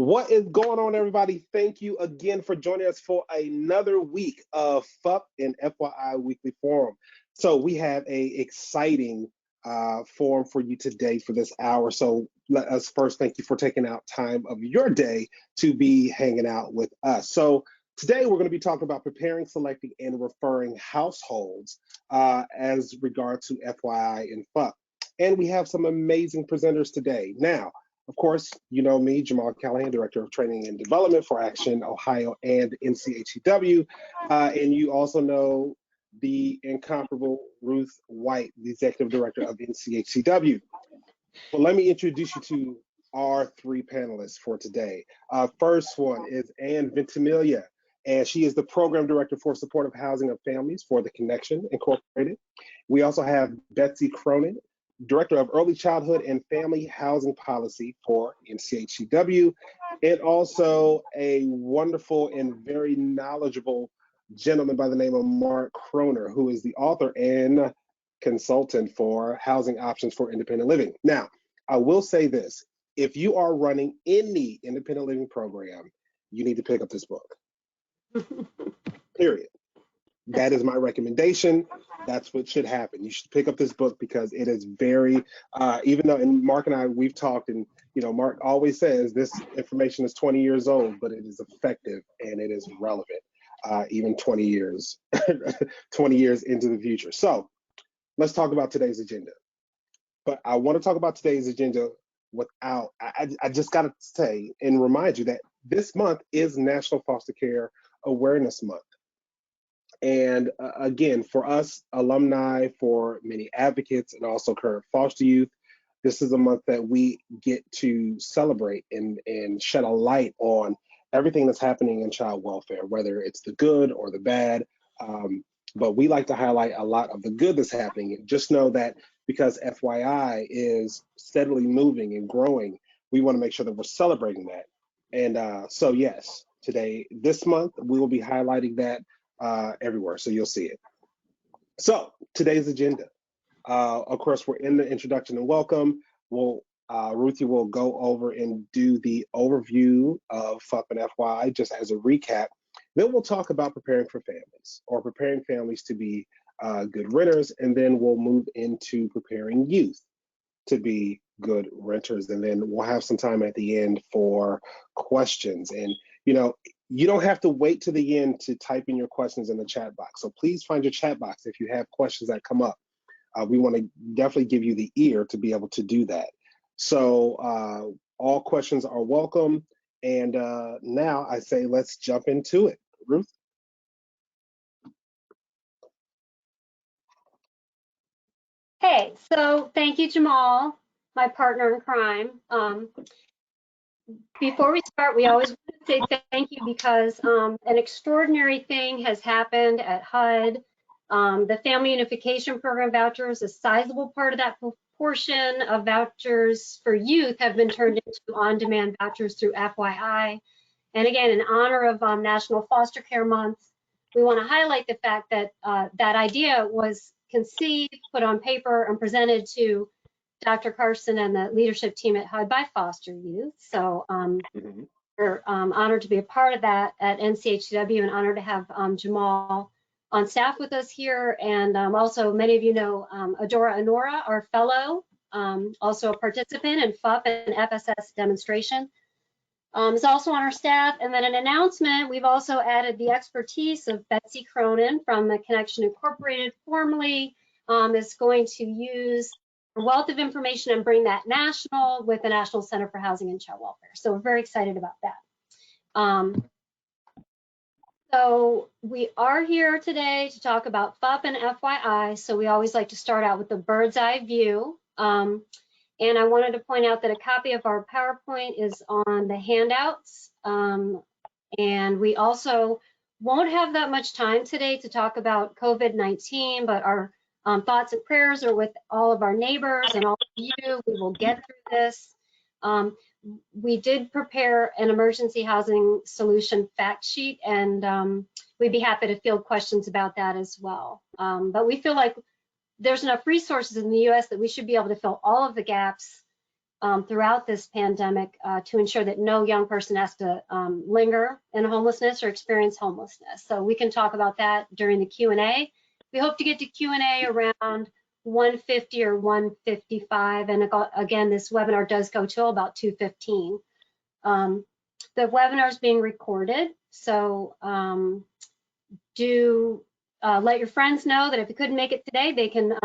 What is going on, everybody? Thank you again for joining us for another week of FUP and FYI Weekly Forum. So we have a exciting forum for you today for this hour. So let us first thank you for taking out time of your day to be hanging out with us. So today we're going to be talking about preparing, selecting, and referring households as regard to FYI and FUP. And we have some amazing presenters today. Now, of course, you know me, Jamal Callahan, Director of Training and Development for Action Ohio and NCHEW. And you also know the incomparable Ruth White, the Executive Director of NCHEW. Well, let me introduce you to our three panelists for today. First one is Ann Ventimiglia, and she is the Program Director for Supportive Housing of Families for The Connection Incorporated. We also have Betsy Cronin, Director of Early Childhood and Family Housing Policy for NCHEW, and also a wonderful and very knowledgeable gentleman by the name of Mark Kroner, who is the author and consultant for Housing Options for Independent Living. Now, I will say this, if you are running any independent living program, you need to pick up this book, period. That is my recommendation. That's what should happen. You should pick up this book because it is very, even though, and Mark and I, we've talked, and you know, Mark always says this information is 20 years old, but it is effective and it is relevant, even 20 years, 20 years into the future. So let's talk about today's agenda. But I want to talk about today's agenda without, I just got to say and remind you that this month is National Foster Care Awareness Month. And again, for us alumni, for many advocates, and also current foster youth, this is a month that we get to celebrate and shed a light on everything that's happening in child welfare, whether it's the good or the bad. But we like to highlight a lot of the good that's happening. And just know that because FYI is steadily moving and growing, we want to make sure that we're celebrating that. And so yes, today, this month, we will be highlighting that everywhere, so you'll see it. So today's agenda, of course, we're in the introduction and welcome. Ruthie will go over and do the overview of FUP and FYI just as a recap. Then we'll talk about preparing for families or preparing families to be good renters, and then we'll move into preparing youth to be good renters, and then we'll have some time at the end for questions. And you know, you don't have to wait to the end to type in your questions in the chat box. So please find your chat box if you have questions that come up. We want to definitely give you the ear to be able to do that. So all questions are welcome. And now I say, let's jump into it. Ruth? Hey, so thank you, Jamal, my partner in crime. Before we start, we always want to say thank you because an extraordinary thing has happened at HUD. The Family Unification Program vouchers, a sizable part of that proportion of vouchers for youth have been turned into on-demand vouchers through FYI. And again, in honor of National Foster Care Month, we want to highlight the fact that that idea was conceived, put on paper, and presented to Dr. Carson and the leadership team at HUD by Foster Youth. So we're honored to be a part of that at NCHEW and honored to have Jamal on staff with us here. And also many of you know Adora Honora, our fellow, also a participant in FUP and FSS demonstration, is also on our staff. And then an announcement, we've also added the expertise of Betsy Cronin from the Connection Incorporated, formerly is going to use a wealth of information and bring that national with the National Center for Housing and Child Welfare. So we're very excited about that. So we are here today to talk about FUP and FYI. So we always like to start out with the bird's eye view. And I wanted to point out that a copy of our PowerPoint is on the handouts. And we also won't have that much time today to talk about COVID-19, but our thoughts and prayers are with all of our neighbors and all of you. We will get through this. We did prepare an emergency housing solution fact sheet, and we'd be happy to field questions about that as well. But we feel like there's enough resources in the US that we should be able to fill all of the gaps throughout this pandemic to ensure that no young person has to linger in homelessness or experience homelessness. So we can talk about that during the Q&A. We hope to get to Q&A around 1:50 or 1:55, and again, this webinar does go till about 2:15. The webinar is being recorded, so do let your friends know that if you couldn't make it today, they can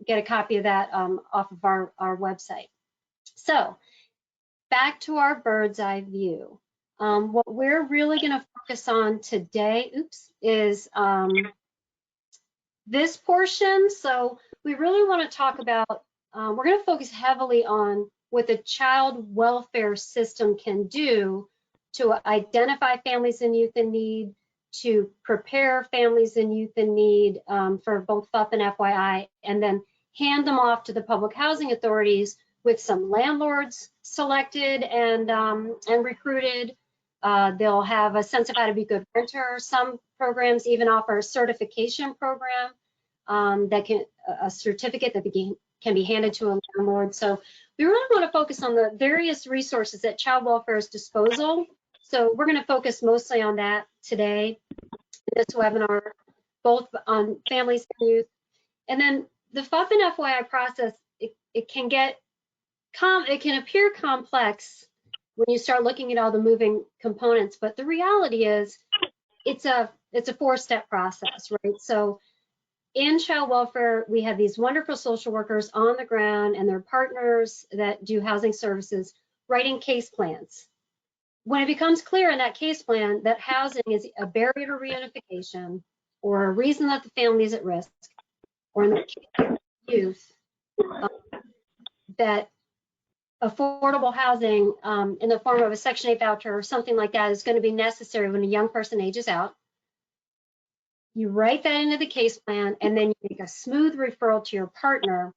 get a copy of that off of our website. So back to our bird's eye view. What we're really going to focus on today, is this portion. So we really want to talk about, we're going to focus heavily on what the child welfare system can do to identify families and youth in need, to prepare families and youth in need for both FUP and FYI, and then hand them off to the public housing authorities with some landlords selected and recruited. They'll have a sense of how to be good renter. Some programs even offer a certification program that can, a certificate that can be handed to a landlord. So we really want to focus on the various resources at child welfare's disposal. So we're going to focus mostly on that today in this webinar, both on families and youth. And then the FUP and FYI process, it can appear complex when you start looking at all the moving components, but the reality is it's a 4-step process, right? So in child welfare, we have these wonderful social workers on the ground and their partners that do housing services writing case plans. When it becomes clear in that case plan that housing is a barrier to reunification or a reason that the family is at risk, or in the case of youth, that affordable housing in the form of a Section 8 voucher or something like that is going to be necessary when a young person ages out. You write that into the case plan, and then you make a smooth referral to your partner.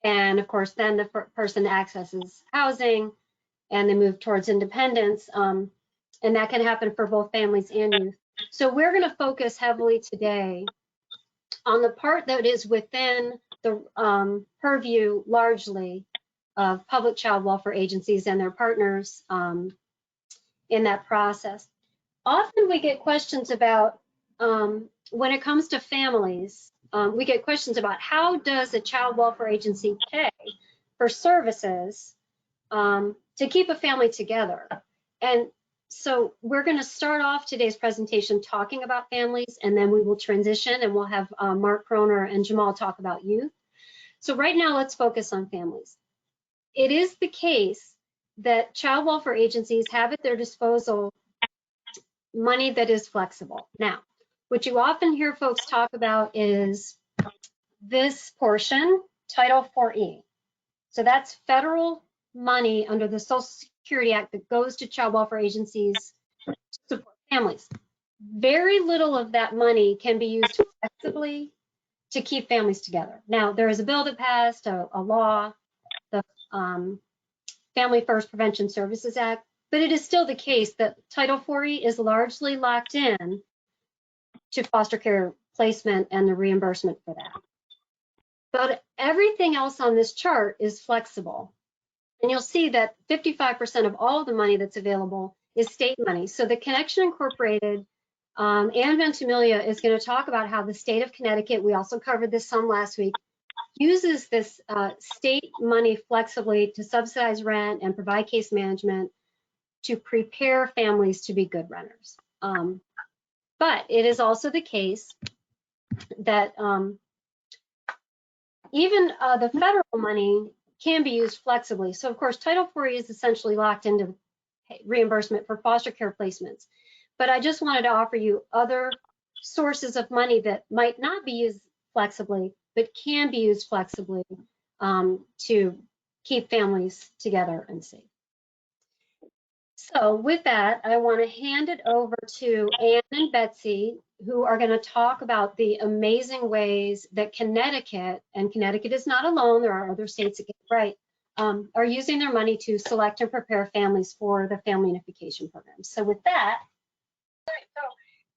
And of course, then the person accesses housing and they move towards independence. And that can happen for both families and youth. So we're going to focus heavily today on the part that is within the purview largely of public child welfare agencies and their partners in that process. Often we get questions about, when it comes to families, we get questions about how does a child welfare agency pay for services to keep a family together? And so we're going to start off today's presentation talking about families, and then we will transition and we'll have Mark Kroner and Jamal talk about youth. So right now, let's focus on families. It is the case that child welfare agencies have at their disposal money that is flexible. Now, what you often hear folks talk about is this portion, Title 4E. So that's federal money under the Social Security Act that goes to child welfare agencies to support families. Very little of that money can be used flexibly to keep families together. Now, there is a bill that passed, a law, the Family First Prevention Services Act, but it is still the case that Title 4E is largely locked in to foster care placement and the reimbursement for that. But everything else on this chart is flexible. And you'll see that 55% of all of the money that's available is state money. So the Connection Incorporated, Ann Ventimiglia is going to talk about how the state of Connecticut, we also covered this some last week, uses this state money flexibly to subsidize rent and provide case management to prepare families to be good renters. But it is also the case that even the federal money can be used flexibly. So of course, Title 4E is essentially locked into reimbursement for foster care placements. But I just wanted to offer you other sources of money that might not be used flexibly, but can be used flexibly to keep families together and safe. So with that, I want to hand it over to Ann and Betsy, who are going to talk about the amazing ways that Connecticut, and Connecticut is not alone, there are other states that get it right, are using their money to select and prepare families for the family unification program. So with that.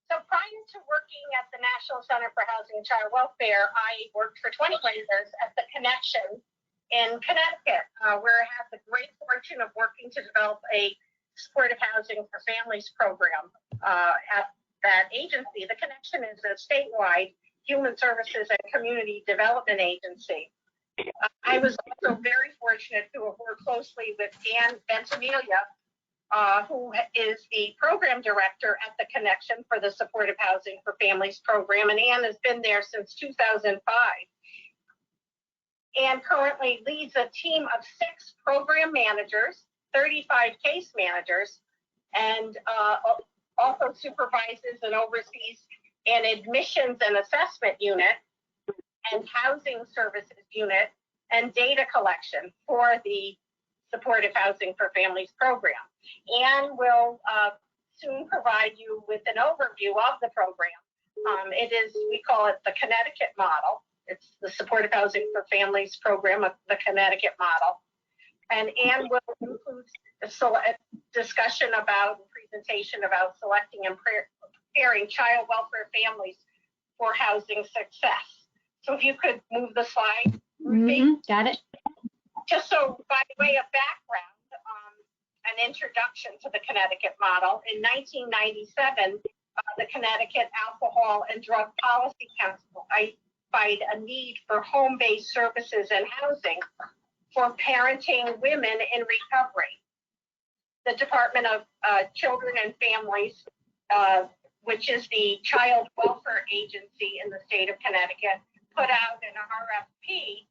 So prior to working at the National Center for Housing and Child Welfare, I worked for 21 years at the Connection in Connecticut, where I have the great fortune of working to develop a supportive housing for families program at that agency. The Connection is a statewide human services and community development agency. I was also very fortunate to have worked closely with Ann Ventimiglia, who is the program director at the Connection for the Supportive Housing for Families program, and Ann has been there since 2005. Ann currently leads a team of 6 program managers, 35 case managers, and also supervises and oversees an admissions and assessment unit and housing services unit and data collection for the Supportive Housing for Families program. Ann will soon provide you with an overview of the program. It is, we call it the Connecticut model. It's the Supportive Housing for Families program of the Connecticut model. And Ann will include a discussion about, presentation about selecting and preparing child welfare families for housing success. So if you could move the slide. Got it. Just so by way of background, an introduction to the Connecticut model. In 1997, the Connecticut Alcohol and Drug Policy Council identified a need for home-based services and housing for parenting women in recovery. The Department of Children and Families, which is the child welfare agency in the state of Connecticut, put out an RFP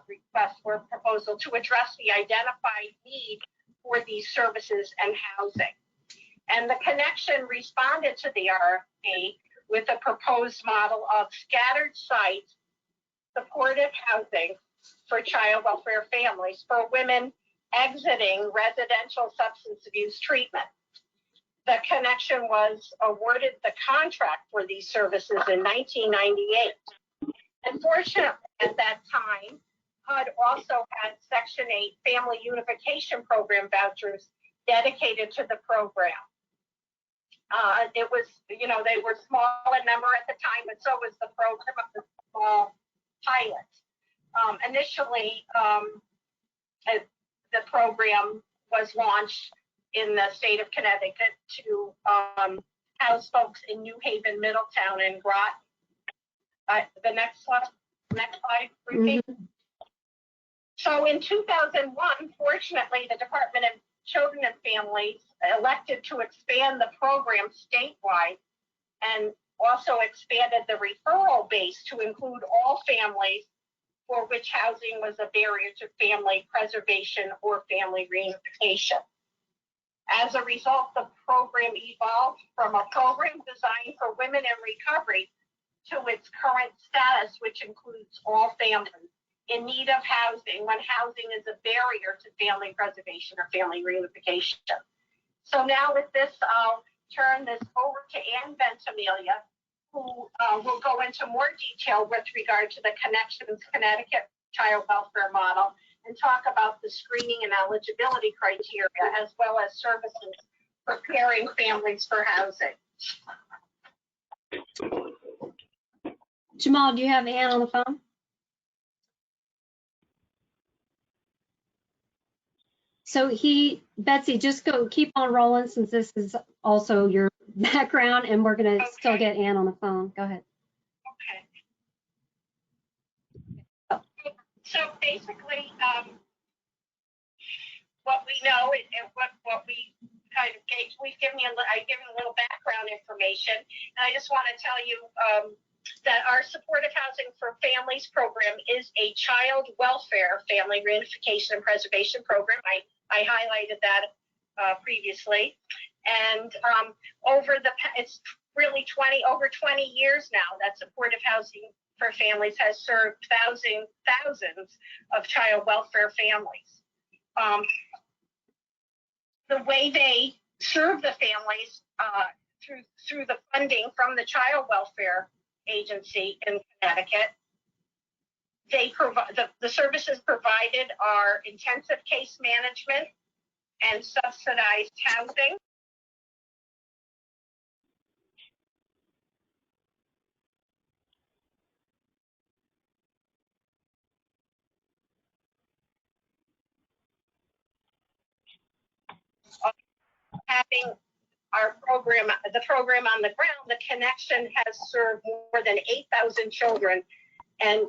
request for proposal to address the identified need for these services and housing. And the Connection responded to the RFP with a proposed model of scattered site supportive housing for child welfare families for women exiting residential substance abuse treatment. The Connection was awarded the contract for these services in 1998. Unfortunately, at that time, HUD also had Section 8 Family Unification Program vouchers dedicated to the program. It was, you know, they were small in number at the time, but so was the program of the small pilot. Initially, the program was launched in the state of Connecticut to house folks in New Haven, Middletown, and Groton. The next slide, repeat. So in 2001, fortunately, the Department of Children and Families elected to expand the program statewide and also expanded the referral base to include all families for which housing was a barrier to family preservation or family reunification. As a result, the program evolved from a program designed for women in recovery to its current status, which includes all families in need of housing when housing is a barrier to family preservation or family reunification. So now with this, I'll turn this over to Ann Ventimiglia, who will go into more detail with regard to the Connections Connecticut child welfare model and talk about the screening and eligibility criteria as well as services preparing families for housing. Jamal, do you have Ann on the phone? So Betsy, just keep on rolling since this is also your background and we're gonna still get Ann on the phone. Go ahead. Okay. So basically, what we know and what we kind of gave, I've given a little background information, and I just want to tell you that our Supportive Housing for Families program is a child welfare family reunification and preservation program. I highlighted that previously, and it's really over 20 years now that Supportive Housing for Families has served thousands of child welfare families. The way they serve the families through the funding from the Child Welfare Agency in Connecticut, they provide the services provided are intensive case management and subsidized housing. having our program, the program on the ground, the connection has served more than 8,000 children, and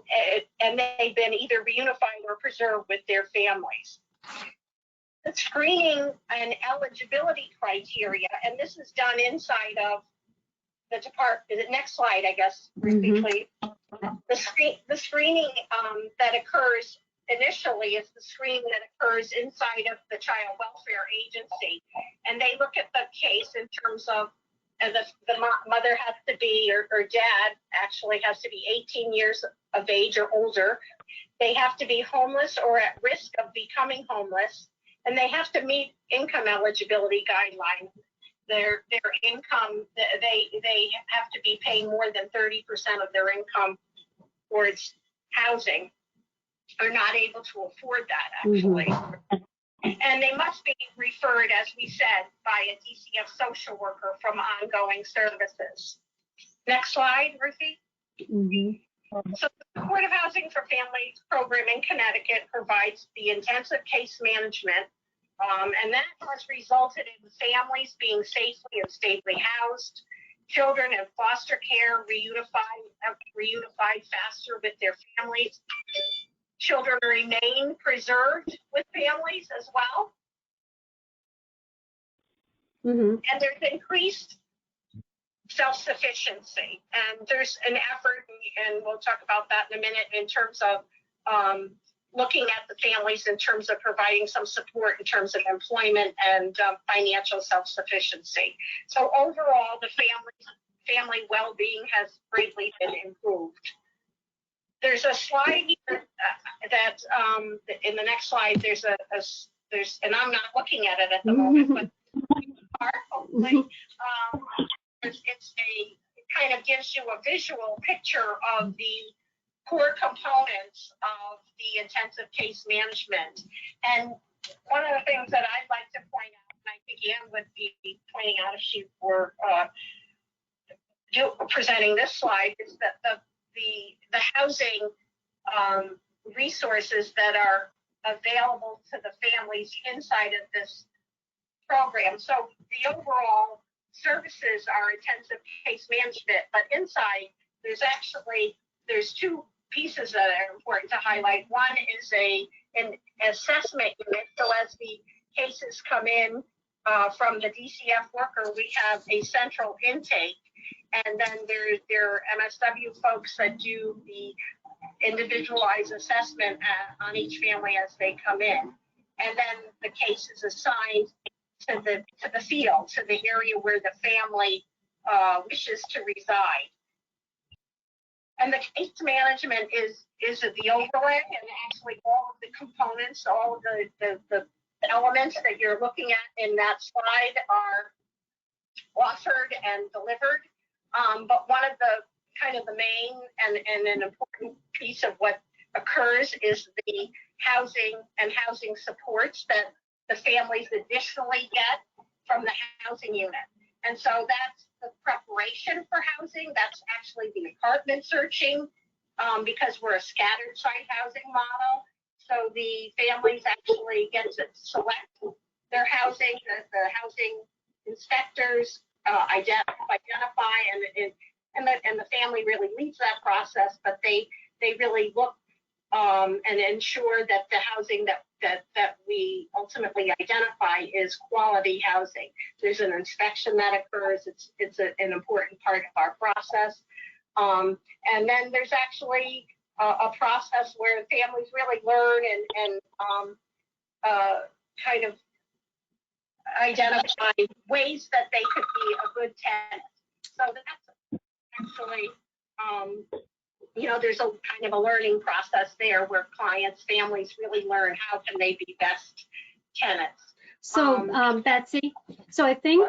they've been either reunified or preserved with their families. The screening and eligibility criteria, and this is done inside of the department. The next slide, I guess, briefly. The screening that occurs initially is the screening that occurs inside of the child welfare agency, and they look at the case in terms of the mother has to be, or dad actually has to be 18 years of age or older. They have to be homeless or at risk of becoming homeless, and they have to meet income eligibility guidelines. Their income, they have to be paying more than 30% of their income towards housing. Are not able to afford that, actually. And they must be referred, as we said, by a DCF social worker from ongoing services. Next slide, Ruthie. So the Supportive Housing for Families program in Connecticut provides the intensive case management, and that has resulted in families being safely and stably housed, children in foster care reunified faster with their families, children remain preserved with families as well. And there's increased self-sufficiency, and there's an effort, and we'll talk about that in a minute, in terms of looking at the families in terms of providing some support in terms of employment and financial self-sufficiency. So overall, the family well-being has greatly been improved. There's a slide here that in the next slide, there's and I'm not looking at it at the moment, but hopefully it kind of gives you a visual picture of the core components of the intensive case management. And one of the things that I'd like to point out, and I think Ann would be pointing out if she were presenting this slide, is that the housing resources that are available to the families inside of this program. So the overall services are intensive case management, but inside there's two pieces that are important to highlight. One is an assessment unit. So as the cases come in from the DCF worker, we have a central intake. And then there are MSW folks that do the individualized assessment on each family as they come in. And then the case is assigned to the field, to the area where the family wishes to reside. And the case management is the overlay, and actually all of the components, all of the elements that you're looking at in that slide are offered and delivered. But one of the kind of the main and an important piece of what occurs is the housing and housing supports that the families additionally get from the housing unit. And so that's the preparation for housing. That's actually the apartment searching, because we're a scattered site housing model. So the families actually get to select their housing, the housing inspectors identify, and the family really leads that process, but they really look and ensure that the housing that we ultimately identify is quality housing. There's an inspection that occurs. It's an important part of our process. And then there's actually a process where families really learn and kind of identify ways that they could be a good tenant. So that's actually, there's a kind of a learning process there where clients, families really learn how can they be best tenants. So Betsy, so I think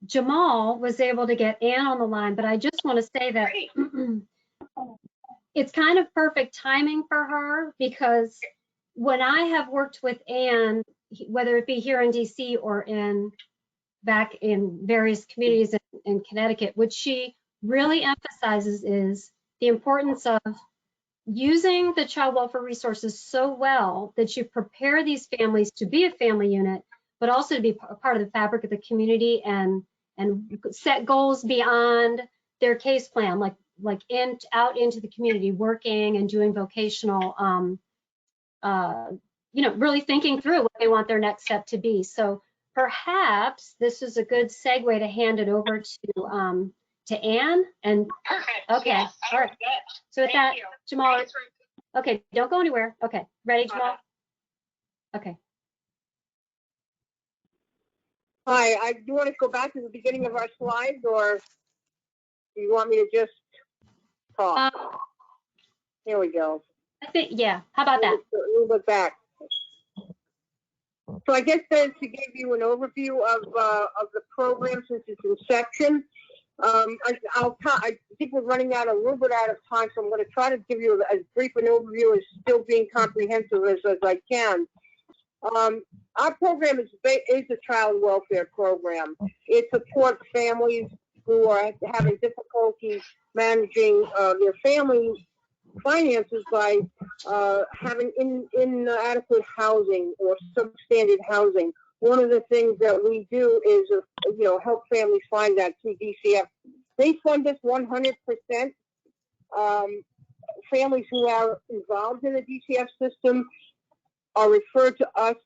Jamal was able to get Ann on the line, but I just want to say that it's kind of perfect timing for her, because when I have worked with Ann, whether it be here in DC or back in various communities in Connecticut, what she really emphasizes is the importance of using the child welfare resources so well that you prepare these families to be a family unit, but also to be part of the fabric of the community and set goals beyond their case plan, like out into the community, working and doing vocational, really thinking through what they want their next step to be. So perhaps this is a good segue to hand it over to Anne. And Perfect. okay, Yes, all right. good. So with that, Thank you. Jamal, Thanks for- okay, don't go anywhere. Okay, ready, Jamal? Okay. Hi, do you want to go back to the beginning of our slides, or do you want me to just talk? Here we go. I think, yeah, how about that? A little bit back. So I guess then to give you an overview of the program since its inception, I think we're running out a little bit out of time, so I'm going to try to give you as brief an overview as still being comprehensive as I can. Our program is a child welfare program. It supports families who are having difficulty managing their family finances by having inadequate housing or substandard housing. One of the things that we do is, help families find that through DCF. They fund us 100%. Families who are involved in the DCF system are referred to us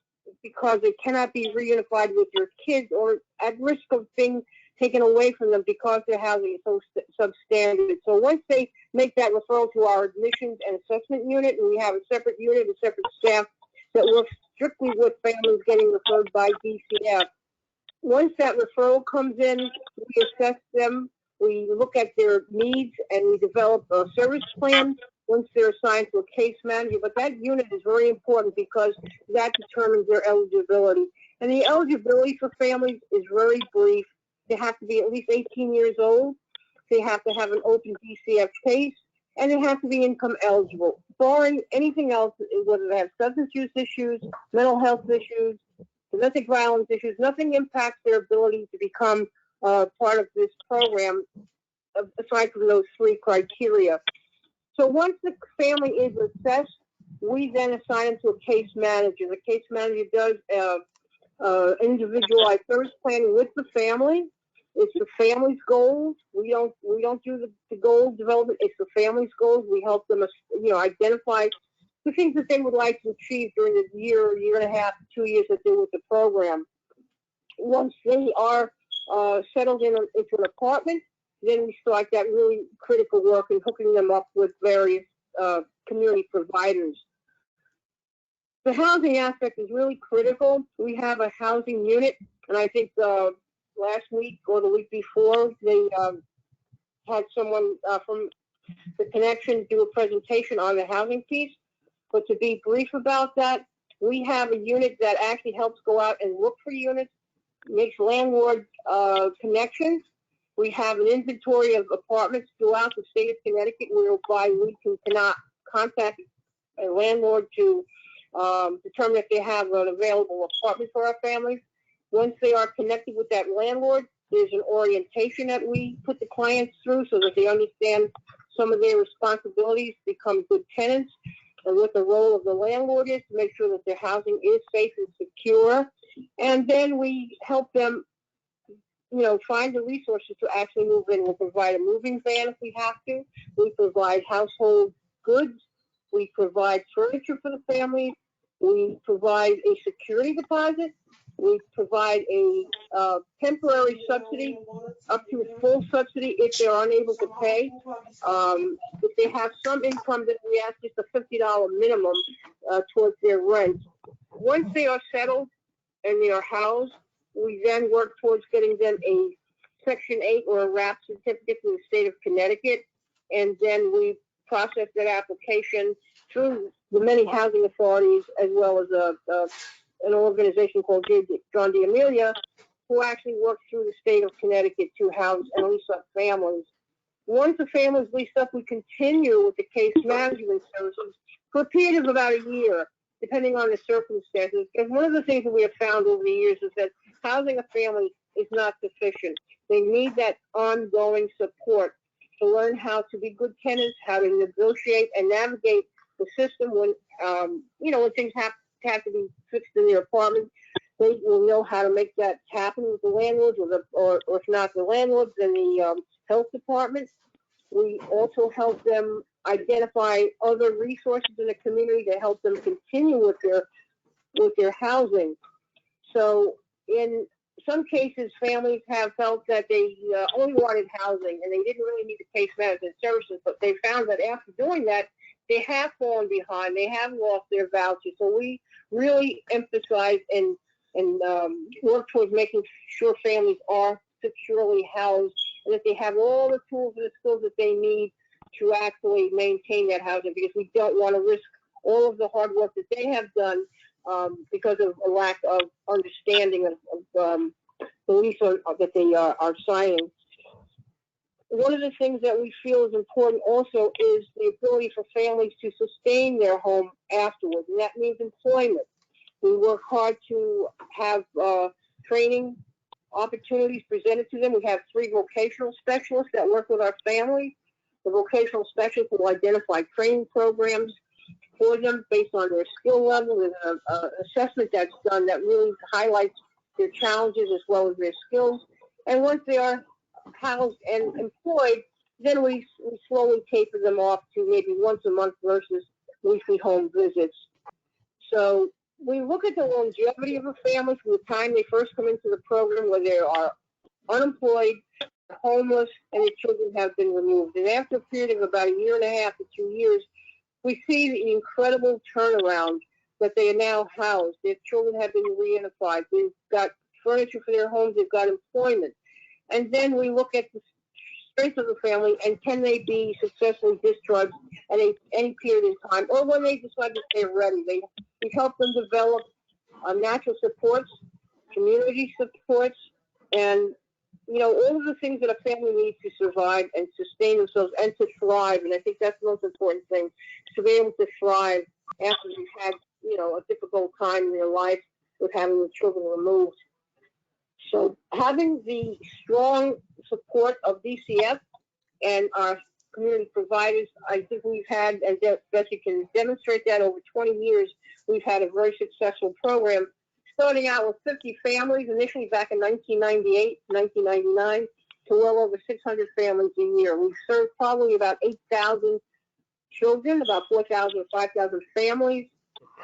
because they cannot be reunified with their kids or at risk of being taken away from them because their housing is so substandard. So once they make that referral to our admissions and assessment unit, and we have a separate unit, a separate staff that works strictly with families getting referred by DCF. Once that referral comes in, we assess them, we look at their needs, and we develop a service plan once they're assigned to a case manager. But that unit is very important because that determines their eligibility. And the eligibility for families is very brief. They have to be at least 18 years old. They have to have an open DCF case, and they have to be income eligible. Barring anything else, whether they have substance use issues, mental health issues, domestic violence issues, nothing impacts their ability to become part of this program, aside from those three criteria. So once the family is assessed, we then assign them to a case manager. The case manager does individualized service planning with the family. It's the family's goals. We don't do the goal development. It's the family's goals. We help them, identify the things that they would like to achieve during the year and a half, 2 years that they're with the program. Once they are settled into an apartment, then we start that really critical work in hooking them up with various community providers. The housing aspect is really critical. We have a housing unit, and I think last week or the week before, they had someone from the connection do a presentation on the housing piece. But to be brief about that, we have a unit that actually helps go out and look for units, makes landlord connections. We have an inventory of apartments throughout the state of Connecticut whereby we cannot contact a landlord to determine if they have an available apartment for our families. Once they are connected with that landlord, there's an orientation that we put the clients through so that they understand some of their responsibilities, become good tenants, and what the role of the landlord is to make sure that their housing is safe and secure. And then we help them, find the resources to actually move in. We'll provide a moving van if we have to. We provide household goods. We provide furniture for the family. We provide a security deposit. We provide a temporary subsidy up to a full subsidy if they're unable to pay. If they have some income, then we ask just a $50 minimum towards their rent. Once they are settled and they are housed, we then work towards getting them a Section 8 or a RAP certificate from the state of Connecticut, and then we process that application through the many housing authorities, as well as an organization called John D. Amelia, who actually works through the state of Connecticut to house and lease up families. Once the family is leased up, we continue with the case management services for a period of about a year, depending on the circumstances. Because one of the things that we have found over the years is that housing a family is not sufficient. They need that ongoing support to learn how to be good tenants, how to negotiate and navigate the system when, when things have to be fixed in their apartment. they will know how to make that happen with the landlords, or if not the landlords, then the health department. We also help them identify other resources in the community to help them continue with their housing. So in some cases, families have felt that they only wanted housing and they didn't really need the case management services, but they found that after doing that, they have fallen behind. They have lost their vouchers. So we really emphasize and work towards making sure families are securely housed and that they have all the tools and the skills that they need to actually maintain that housing, because we don't want to risk all of the hard work that they have done because of a lack of understanding of the lease that they are signing. One of the things that we feel is important also is the ability for families to sustain their home afterwards, and that means employment. We work hard to have training opportunities presented to them. We have 3 vocational specialists that work with our families. The vocational specialists will identify training programs for them based on their skill level, and an assessment that's done that really highlights their challenges as well as their skills. And once they are housed and employed, then we slowly taper them off to maybe once a month versus weekly home visits. So we look at the longevity of a family from the time they first come into the program, where they are unemployed, homeless, and the children have been removed. And after a period of about 1.5 years to 2 years, we see the incredible turnaround that they are now housed. Their children have been reunified. They've got furniture for their homes. They've got employment. And then we look at the strength of the family and can they be successfully discharged at any period in time, or when they decide that they're ready. We help them develop natural supports, community supports, and all of the things that a family needs to survive and sustain themselves and to thrive. And I think that's the most important thing, to be able to thrive after they've had, a difficult time in their life with having the children removed. So having the strong support of DCF and our community providers, I think we've had, and Betsy can demonstrate that, over 20 years, we've had a very successful program, starting out with 50 families initially back in 1998, 1999, to well over 600 families a year. We've served probably about 8,000 children, about 4,000 or 5,000 families.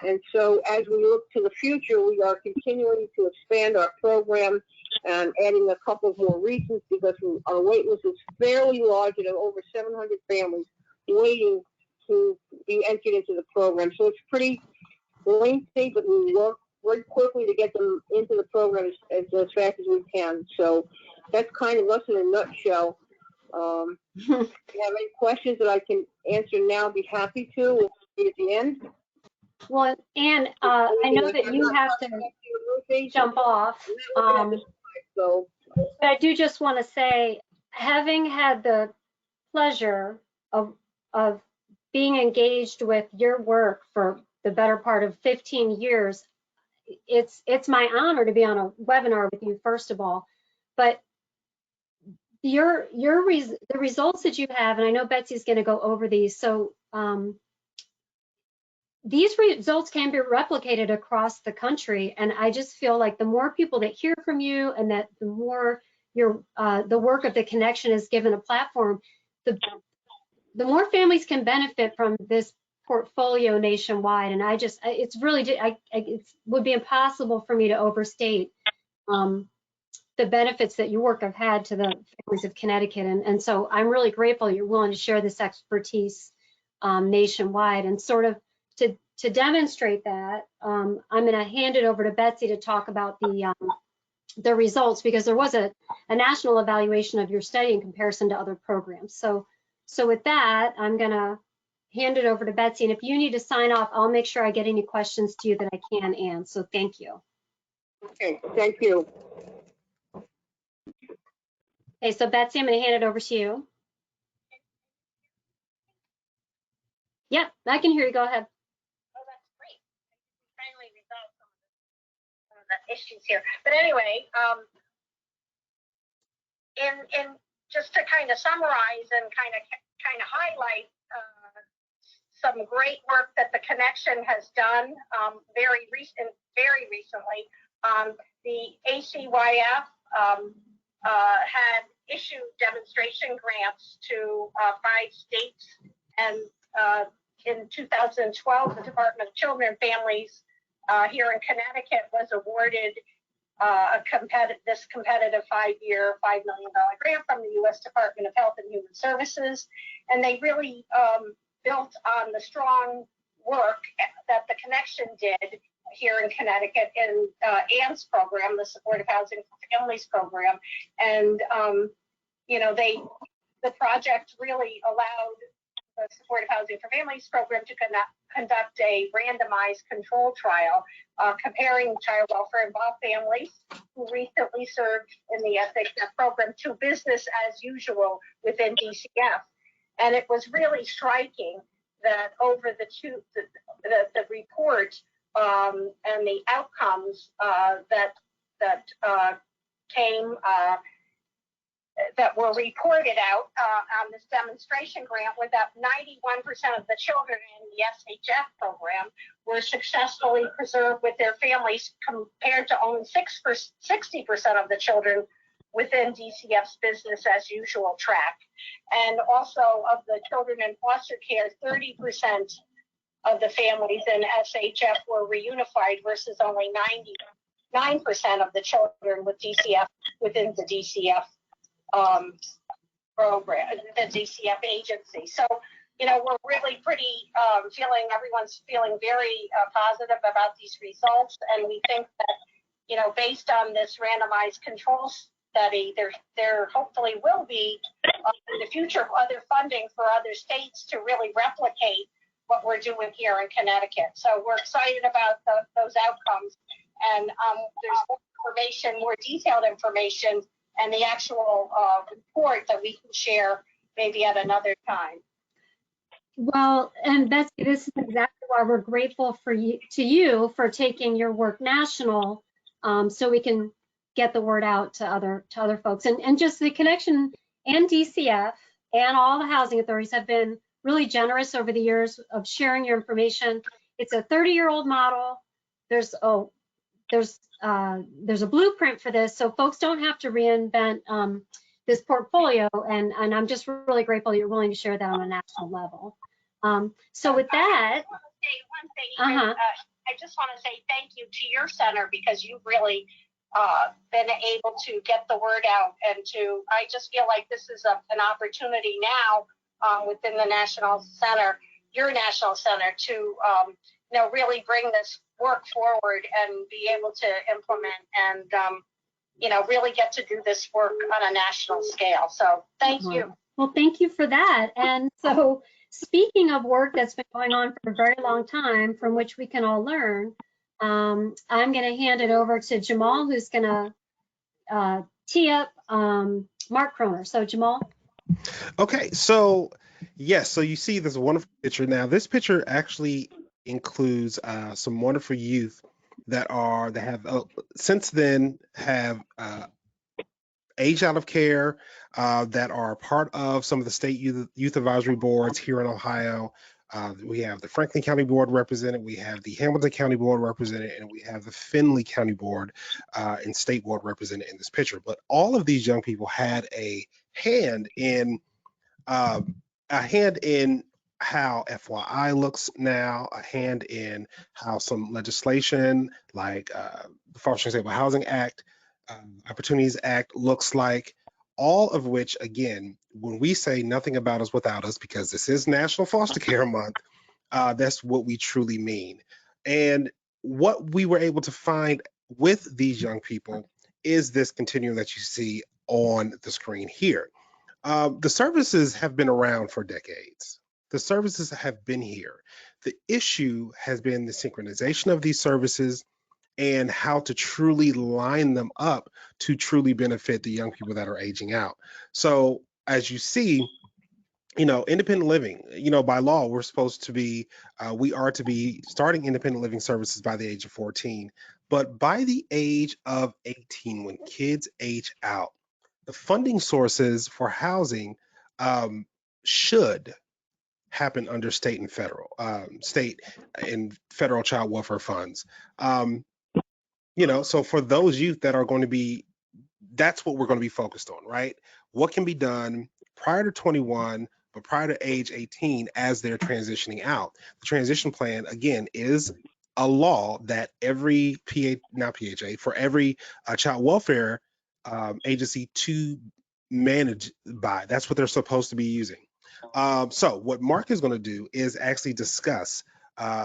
And so as we look to the future, we are continuing to expand our program and adding a couple of more regions, because our wait list is fairly large, and over 700 families waiting to be entered into the program. So it's pretty lengthy, but we work very quickly to get them into the program as fast as we can. So that's kind of us in a nutshell. If you have any questions that I can answer now, I'd be happy to. We'll see at the end. Well, and I know that you have to jump off. So, but I do just want to say, having had the pleasure of being engaged with your work for the better part of 15 years, it's my honor to be on a webinar with you, first of all. But the results that you have, and I know Betsy's going to go over these, so these results can be replicated across the country, and I just feel like the more people that hear from you, and that the more the work of the connection is given a platform, the more families can benefit from this portfolio nationwide. And it's really, it would be impossible for me to overstate the benefits that your work have had to the families of Connecticut. And so I'm really grateful you're willing to share this expertise nationwide. And sort of to demonstrate that, I'm going to hand it over to Betsy to talk about the results, because there was a national evaluation of your study in comparison to other programs. So with that, I'm going to hand it over to Betsy. And if you need to sign off, I'll make sure I get any questions to you that I can, Ann. So thank you. okay, thank you. Okay, so Betsy, I'm going to hand it over to you. Yep, I can hear you. Go ahead. Oh, that's great. Finally resolved some of the issues here. But anyway, and just to kind of summarize and kind of highlight some great work that the Connection has done very recently. The ACYF had issued demonstration grants to 5 states, and in 2012, the Department of Children and Families here in Connecticut was awarded this competitive 5-year, $5 million grant from the U.S. Department of Health and Human Services. And they really built on the strong work that the Connection did here in Connecticut in Ann's program, the Supportive Housing for Families program. And, you know, the project really allowed the Supportive Housing for Families program to conduct a randomized control trial comparing child welfare involved families who recently served in the SHF program to business as usual within DCF. And it was really striking that over the report and the outcomes that were reported out on this demonstration grant were that 91% of the children in the SHF program were successfully preserved with their families, compared to only 60% of the children within DCF's business as usual track. And also of the children in foster care, 30% of the families in SHF were reunified versus only 99% of the children with DCF within the DCF program, the DCF agency. So, you know, we're really pretty everyone's feeling very positive about these results. And we think that, you know, based on this randomized control study, there hopefully will be in the future other funding for other states to really replicate what we're doing here in Connecticut. So we're excited about those outcomes. And there's more information, more detailed information, and the actual report that we can share maybe at another time. Well, and Betsy, this is exactly why we're grateful to you for taking your work national, so we can get the word out to other folks. And just the Connection and DCF and all the housing authorities have been really generous over the years of sharing your information. It's a 30-year-old model. There's a blueprint for this, so folks don't have to reinvent this portfolio, and I'm just really grateful that you're willing to share that on a national level. So with that, I want to say one thing. I just want to say thank you to your center, because you've really been able to get the word out, and I just feel like this is an opportunity now within the national center, your national center, to you know, really bring this work forward and be able to implement and you know, really get to do this work on a national scale. So thank you. Well, thank you for that. And so, speaking of work that's been going on for a very long time, from which we can all learn, I'm going to hand it over to Jamal, who's going to tee up Mark Kroner. So Jamal. Okay, so yes, so you see this wonderful picture. Now, this picture actually includes some wonderful youth that have since then have aged out of care, that are part of some of the state youth advisory boards here in Ohio. We have the Franklin County Board represented, we have the Hamilton County Board represented, and we have the Findlay County Board and State Board represented in this picture. But all of these young people had a hand in how FYI looks now, a hand in how some legislation like the Foster and Stable Housing Act, Opportunities Act looks like, all of which, again, when we say nothing about us without us, because this is National Foster Care Month, that's what we truly mean. And what we were able to find with these young people is this continuum that you see on the screen here. The services have been around for decades. The services have been here. The issue has been the synchronization of these services and how to truly line them up to truly benefit the young people that are aging out. So as you see, you know, independent living, you know, by law, we are to be starting independent living services by the age of 14. But by the age of 18, when kids age out, the funding sources for housing should happen under state and federal child welfare funds. So for those youth that are going to be, that's what we're going to be focused on, right? What can be done prior to 21, but prior to age 18 as they're transitioning out. The transition plan, again, is a law that every for every child welfare agency to manage by. That's what they're supposed to be using. So what Mark is going to do is actually discuss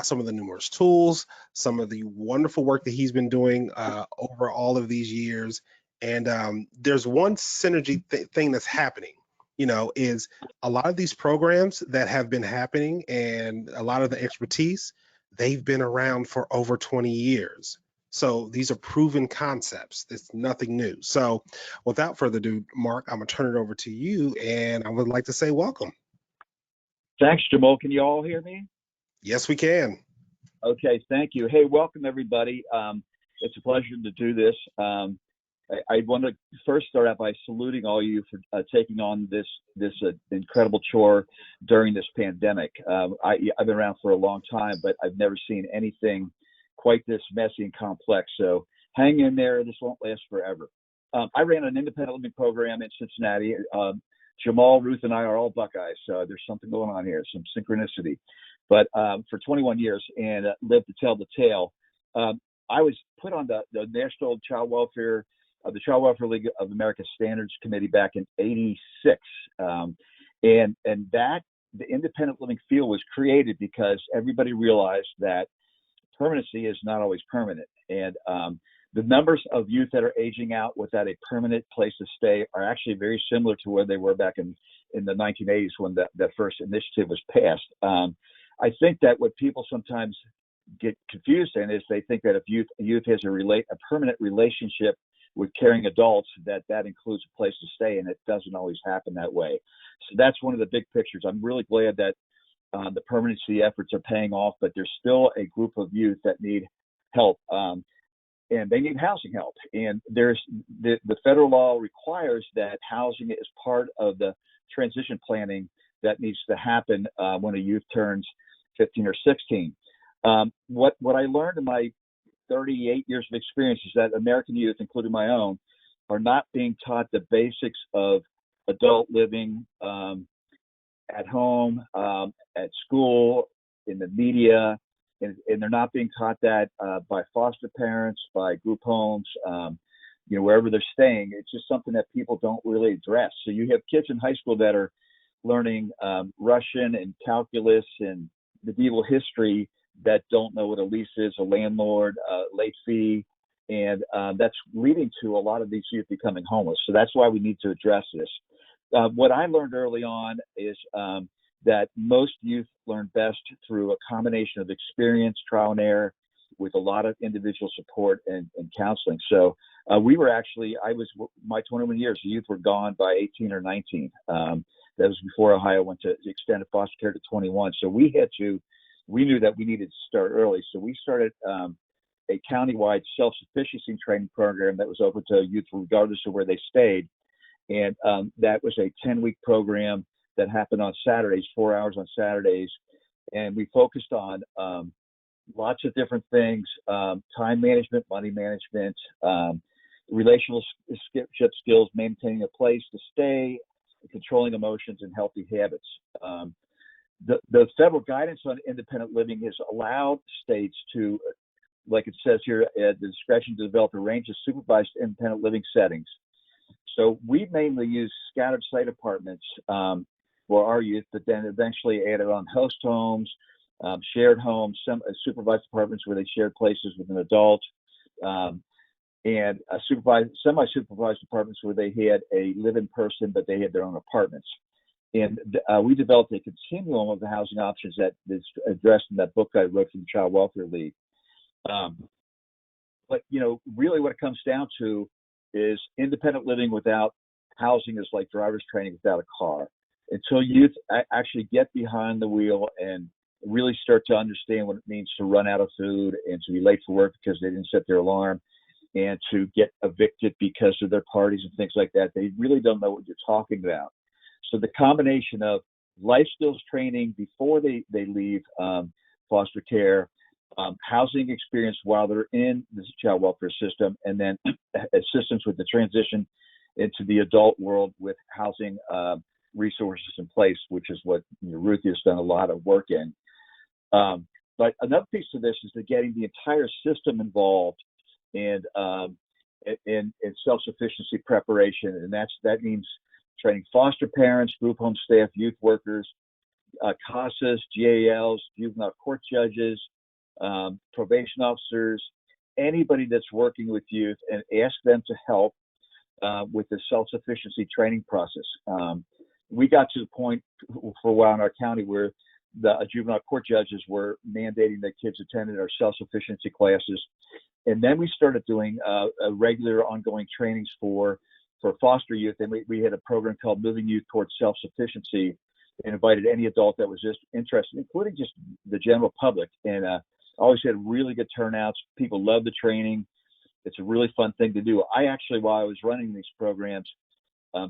some of the numerous tools, some of the wonderful work that he's been doing over all of these years. And there's one synergy thing that's happening, is a lot of these programs that have been happening and a lot of the expertise, they've been around for over 20 years. So these are proven concepts. It's nothing new. So without further ado, Mark, I'm going to turn it over to you. And I would like to say welcome. Thanks, Jamal. Can you all hear me? Yes, we can. Okay, thank you. Hey, welcome everybody. It's a pleasure to do this. I want to first start out by saluting all you for taking on this incredible chore during this pandemic. I've been around for a long time, but I've never seen anything quite this messy and complex. So hang in there. This won't last forever. I ran an independent living program in Cincinnati. Jamal, Ruth, and I are all Buckeyes, so there's something going on here, some synchronicity. But for 21 years and lived to tell the tale. I was put on the National Child Welfare, the Child Welfare League of America Standards Committee back in '86, and that the independent living field was created because everybody realized that permanency is not always permanent, and the numbers of youth that are aging out without a permanent place to stay are actually very similar to where they were back in the 1980s when that first initiative was passed. I think that what people sometimes get confused in is they think that if youth has a permanent relationship with caring adults, that includes a place to stay, and it doesn't always happen that way. So that's one of the big pictures. I'm really glad that the permanency efforts are paying off, but there's still a group of youth that need help. And they need housing help. And there's the federal law requires that housing is part of the transition planning that needs to happen when a youth turns 15 or 16. What I learned in my 38 years of experience is that American youth, including my own, are not being taught the basics of adult living at home, at school, in the media, and they're not being taught that by foster parents, by group homes, wherever they're staying. It's just something that people don't really address. So you have kids in high school that are learning Russian and calculus and medieval history that don't know what a lease is, a landlord, late fee, and that's leading to a lot of these youth becoming homeless. So that's why we need to address this. What I learned early on is that most youth learn best through a combination of experience, trial and error, with a lot of individual support and counseling. So I was my 21 years, the youth were gone by 18 or 19. That was before Ohio went to extended foster care to 21. So we knew that we needed to start early. So we started a countywide self-sufficiency training program that was open to youth regardless of where they stayed. And that was a 10-week program that happened on Saturdays, 4 hours on Saturdays. And we focused on lots of different things, time management, money management, relationship skills, maintaining a place to stay, controlling emotions, and healthy habits. The federal guidance on independent living has allowed states to, like it says here, at the discretion to develop a range of supervised independent living settings. So we mainly use scattered site apartments for our youth, but then eventually added on host homes, shared homes, some supervised apartments where they shared places with an adult, and semi-supervised apartments where they had a live-in person, but they had their own apartments. And we developed a continuum of the housing options that is addressed in that book I wrote for the Child Welfare League. But really what it comes down to is independent living without housing is like driver's training without a car. Until youth actually get behind the wheel and really start to understand what it means to run out of food and to be late for work because they didn't set their alarm and to get evicted because of their parties and things like that, they really don't know what you're talking about. So the combination of life skills training before they leave foster care, housing experience while they're in the child welfare system, and then assistance with the transition into the adult world with housing resources in place, which is what Ruthie has done a lot of work in. But another piece of this is getting the entire system involved in self-sufficiency preparation, and that means training foster parents, group home staff, youth workers, CASAs, GALs, juvenile court judges, probation officers, anybody that's working with youth, and ask them to help with the self-sufficiency training process. We got to the point for a while in our county where the juvenile court judges were mandating that kids attended our self-sufficiency classes. And then we started doing regular ongoing trainings for foster youth. And we had a program called Moving Youth Towards Self-Sufficiency, and invited any adult that was just interested, including just the general public. And always had really good turnouts. People love the training. It's a really fun thing to do. I actually, while I was running these programs,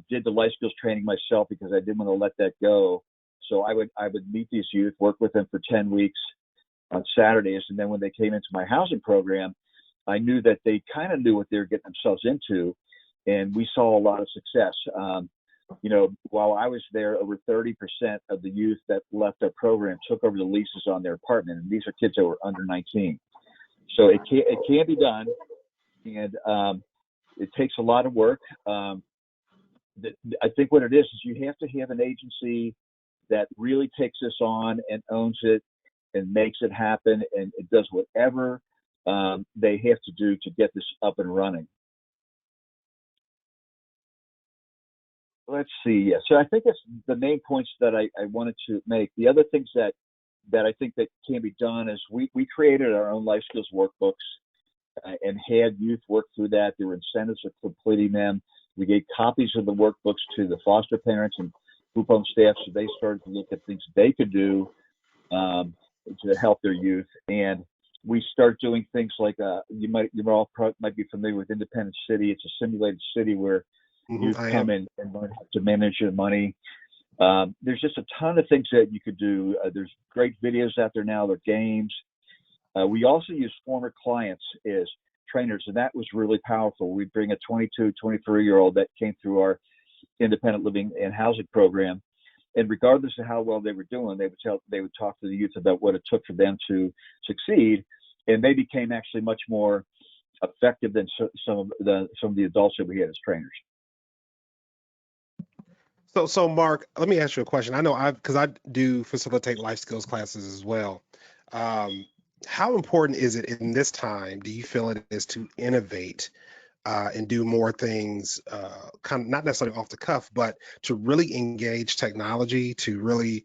did the life skills training myself because I didn't want to let that go. So I would meet these youth, work with them for 10 weeks on Saturdays. And then when they came into my housing program, I knew that they kind of knew what they were getting themselves into. And we saw a lot of success. While I was there, over 30% of the youth that left our program took over the leases on their apartment. And these are kids that were under 19. So it can be done. And it takes a lot of work. I think what it is you have to have an agency that really takes this on and owns it and makes it happen, and it does whatever they have to do to get this up and running. Let's see. Yeah. So I think that's the main points that I wanted to make. The other things that I think that can be done is we created our own life skills workbooks and had youth work through that. There were incentives for completing them. We gave copies of the workbooks to the foster parents and group home staff, so they started to look at things they could do to help their youth. And we start doing things like you all might be familiar with Independence City. It's a simulated city where youth come in and learn how to manage their money. There's just a ton of things that you could do. There's great videos out there now. There are games. We also use former clients as trainers, and that was really powerful. We'd bring a 22, 23-year-old that came through our independent living and housing program, and regardless of how well they were doing, they would talk to the youth about what it took for them to succeed, and they became actually much more effective than some of the adults that we had as trainers. So Mark, let me ask you a question. I know because I do facilitate life skills classes as well. How important is it in this time, do you feel it is, to innovate and do more things, kind of not necessarily off the cuff, but to really engage technology, to really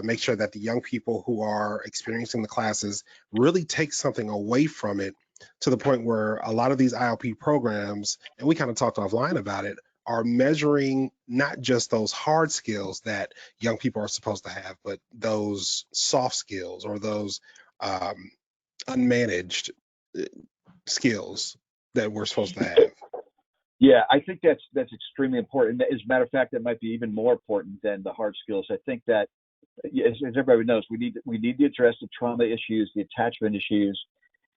make sure that the young people who are experiencing the classes really take something away from it, to the point where a lot of these ILP programs, and we kind of talked offline about it, are measuring not just those hard skills that young people are supposed to have, but those soft skills or those unmanaged skills that we're supposed to have. Yeah, I think that's extremely important. As a matter of fact, that might be even more important than the hard skills. I think that, as everybody knows, we need to address the trauma issues, the attachment issues,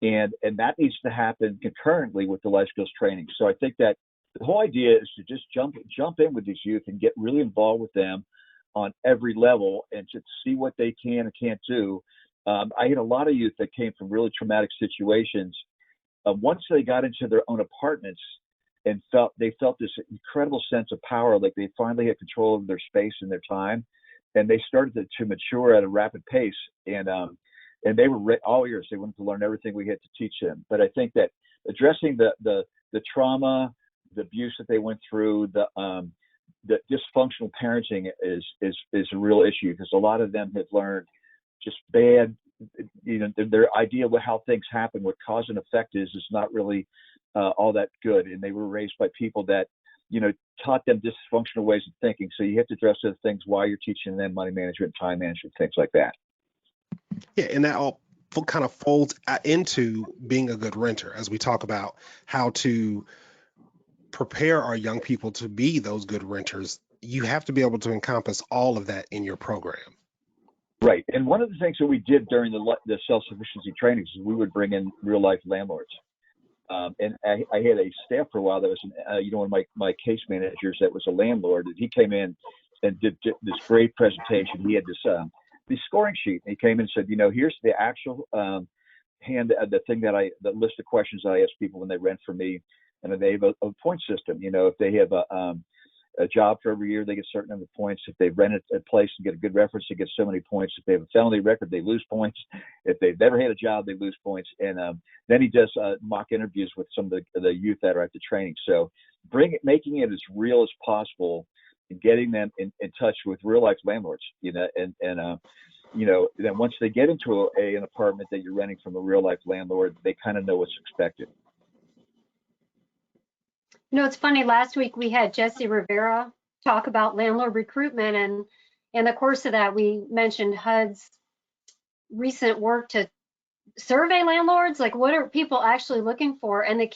and that needs to happen concurrently with the life skills training. So I think that the whole idea is to just jump in with these youth and get really involved with them on every level and to see what they can and can't do. I had a lot of youth that came from really traumatic situations. Once they got into their own apartments and felt this incredible sense of power, like they finally had control of their space and their time, and they started to mature at a rapid pace. And they were all ears. They wanted to learn everything we had to teach them. But I think that addressing the trauma, the abuse that they went through, the dysfunctional parenting is a real issue, because a lot of them have learned just bad, their idea of how things happen, what cause and effect is not really all that good. And they were raised by people that, taught them dysfunctional ways of thinking. So you have to address those things while you're teaching them money management, time management, things like that. Yeah, and that all kind of folds into being a good renter, as we talk about how to prepare our young people to be those good renters. You have to be able to encompass all of that in your program. Right. And one of the things that we did during the self-sufficiency trainings is we would bring in real-life landlords. And I had a staff for a while that was, one of my case managers that was a landlord. And he came in and did this great presentation. He had this scoring sheet. And he came in and said, here's the actual the list of questions I ask people when they rent from me. And they have a point system. If they have a job for every year, they get a certain number of points. If they rent a place and get a good reference, they get so many points. If they have a felony record, they lose points. If they've never had a job, they lose points. And then he does mock interviews with some of the youth that are at the training. So making it as real as possible and getting them in touch with real life landlords, then once they get into an apartment that you're renting from a real life landlord, they kind of know what's expected. It's funny, last week we had Jesse Rivera talk about landlord recruitment, and in the course of that, we mentioned HUD's recent work to survey landlords, like what are people actually looking for? And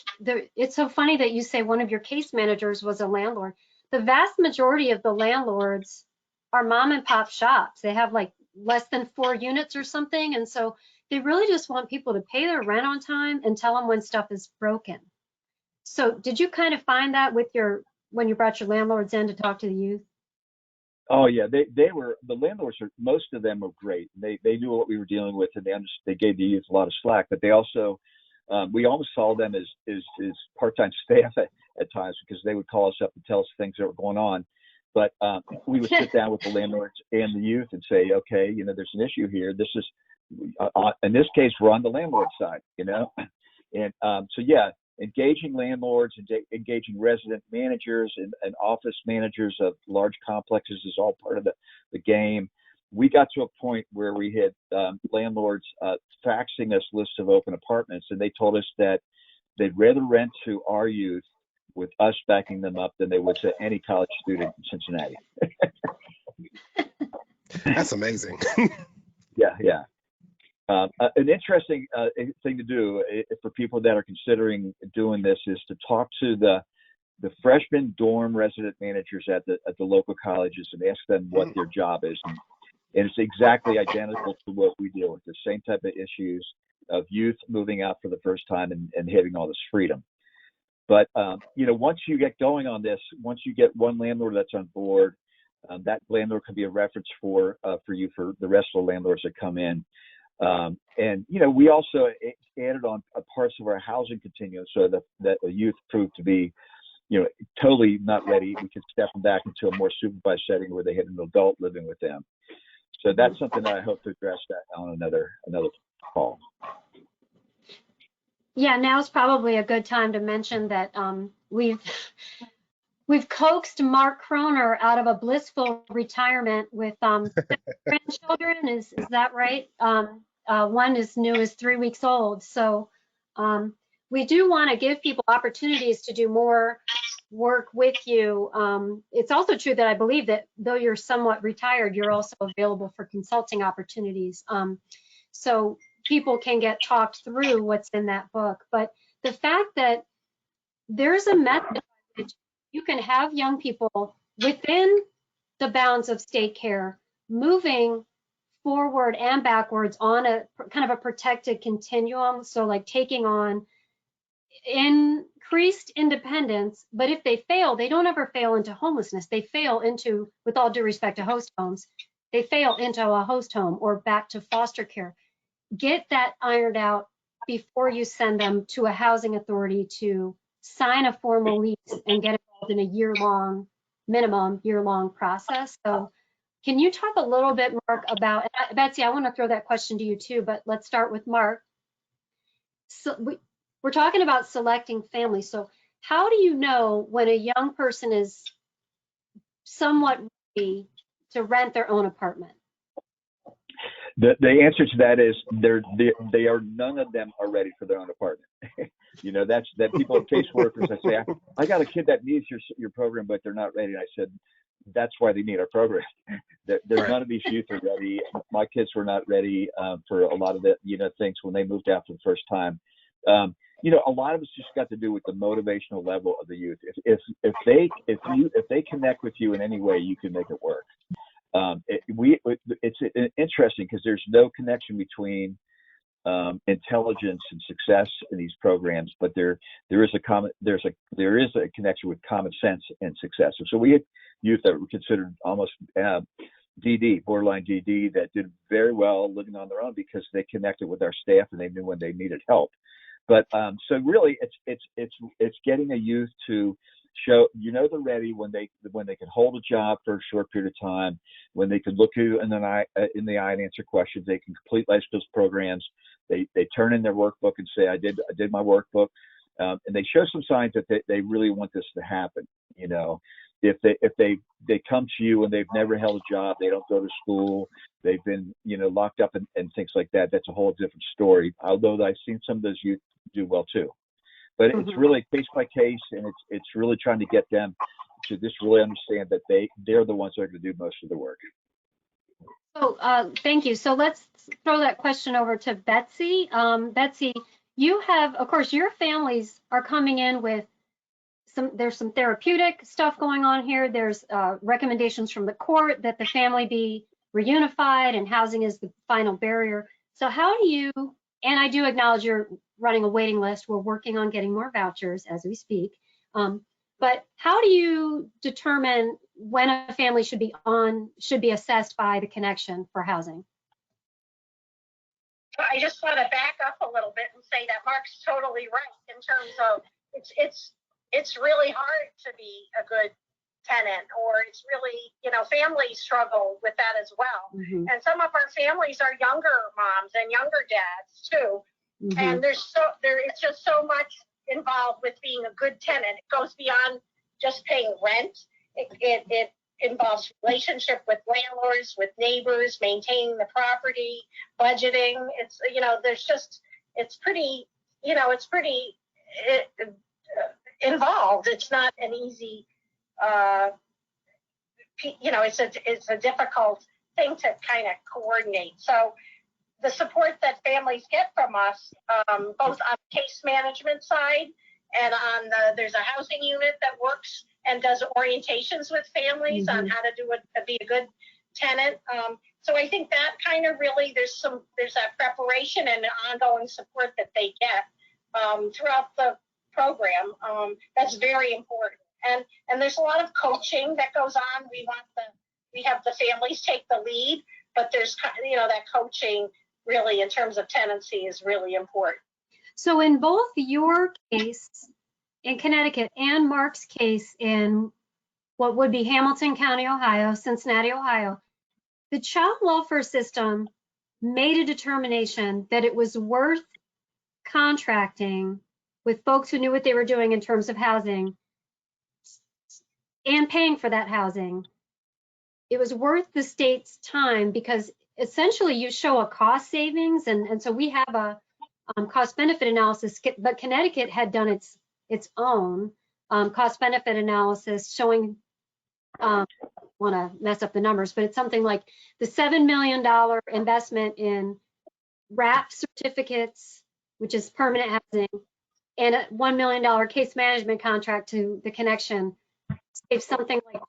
it's so funny that you say one of your case managers was a landlord. The vast majority of the landlords are mom and pop shops. They have like less than 4 units or something, and so they really just want people to pay their rent on time and tell them when stuff is broken. So did you kind of find that when you brought your landlords in to talk to the youth? Oh yeah, the landlords most of them were great. They knew what we were dealing with, and they gave the youth a lot of slack. But they also, we almost saw them as part-time staff at times, because they would call us up and tell us things that were going on. But we would sit down with the landlords and the youth and say, okay, there's an issue here. This is, in this case, we're on the landlord side, and so yeah. Engaging landlords and engaging resident managers and office managers of large complexes is all part of the game. We got to a point where we had landlords faxing us lists of open apartments, and they told us that they'd rather rent to our youth with us backing them up than they would to any college student in Cincinnati. That's amazing. Yeah. An interesting thing to do for people that are considering doing this is to talk to the freshman dorm resident managers at the local colleges and ask them what their job is. And it's exactly identical to what we deal with, the same type of issues of youth moving out for the first time and having all this freedom. But, once you get going on this, once you get one landlord that's on board, that landlord can be a reference for you for the rest of the landlords that come in. We also added on parts of our housing continuum so that the youth proved to be, totally not ready. We could step them back into a more supervised setting where they had an adult living with them. So that's something that I hope to address that on another call. Yeah, now's probably a good time to mention that we've coaxed Mark Kroner out of a blissful retirement with grandchildren. Is that right? One as new as 3 weeks old. So we do want to give people opportunities to do more work with you. It's also true that I believe that though you're somewhat retired, you're also available for consulting opportunities. So people can get talked through what's in that book. But the fact that there's a method by which you can have young people within the bounds of state care moving forward and backwards on a kind of a protected continuum. So like taking on increased independence, but if they fail, they don't ever fail into homelessness. They fail into, with all due respect to host homes, they fail into a host home or back to foster care. Get that ironed out before you send them to a housing authority to sign a formal lease and get involved in a minimum year-long process. So can you talk a little bit, Mark, about, Betsy, I want to throw that question to you too, but let's start with Mark. So we're talking about selecting families. So how do you know when a young person is somewhat ready to rent their own apartment? The answer to that is they are none of them are ready for their own apartment. That's that people, caseworkers, I say, I got a kid that needs your program, but they're not ready. And I said, that's why they need our program. Right. None of these youth are ready. My kids were not ready for a lot of the things when they moved out for the first time. A lot of it's just got to do with the motivational level of the youth. If they connect with you in any way, you can make it work. it's interesting because there's no connection between intelligence and success in these programs, but there is a connection with common sense and success. So we had youth that were considered almost DD, borderline DD, that did very well living on their own because they connected with our staff and they knew when they needed help. But so really, it's getting a youth to show, they're ready when they can hold a job for a short period of time, when they can look you in the eye and answer questions, they can complete life skills programs. They turn in their workbook and say, I did my workbook, and they show some signs that they really want this to happen. If they come to you and they've never held a job, they don't go to school, they've been locked up and things like that, that's a whole different story. Although I've seen some of those youth do well too. But it's really case by case, and it's really trying to get them to just really understand that they're the ones that are going to do most of the work. So thank you. So let's throw that question over to Betsy. Betsy, you have, of course, your families are coming in with there's some therapeutic stuff going on here. There's recommendations from the court that the family be reunified, and housing is the final barrier. So how do you, and I do acknowledge you're running a waiting list. We're working on getting more vouchers as we speak. But how do you determine when a family should be assessed by the connection for housing? I just want to back up a little bit and say that Mark's totally right in terms of it's really hard to be a good tenant, or it's really, families struggle with that as well. Mm-hmm. And some of our families are younger moms and younger dads too. Mm-hmm. And there is just so much involved with being a good tenant. It goes beyond just paying rent. It involves relationship with landlords, with neighbors, maintaining the property, budgeting. It's, it's pretty involved. It's not an easy, it's a difficult thing to kind of coordinate. So the support that families get from us, both on the case management side and on there's a housing unit that works and does orientations with families on how to be a good tenant. So I think that kind of really, there's that preparation and ongoing support that they get throughout the program. That's very important. And there's a lot of coaching that goes on. We have the families take the lead, but there's that coaching really in terms of tenancy is really important. So in both your case in Connecticut and Mark's case in what would be Hamilton County, Ohio, Cincinnati, Ohio, the child welfare system made a determination that it was worth contracting with folks who knew what they were doing in terms of housing and paying for that housing. It was worth the state's time because essentially you show a cost savings, and so we have a cost benefit analysis, but Connecticut had done its own cost benefit analysis showing, want to mess up the numbers, but it's something like the $7 million investment in RAP certificates, which is permanent housing, and a $1 million case management contract to the connection saves something like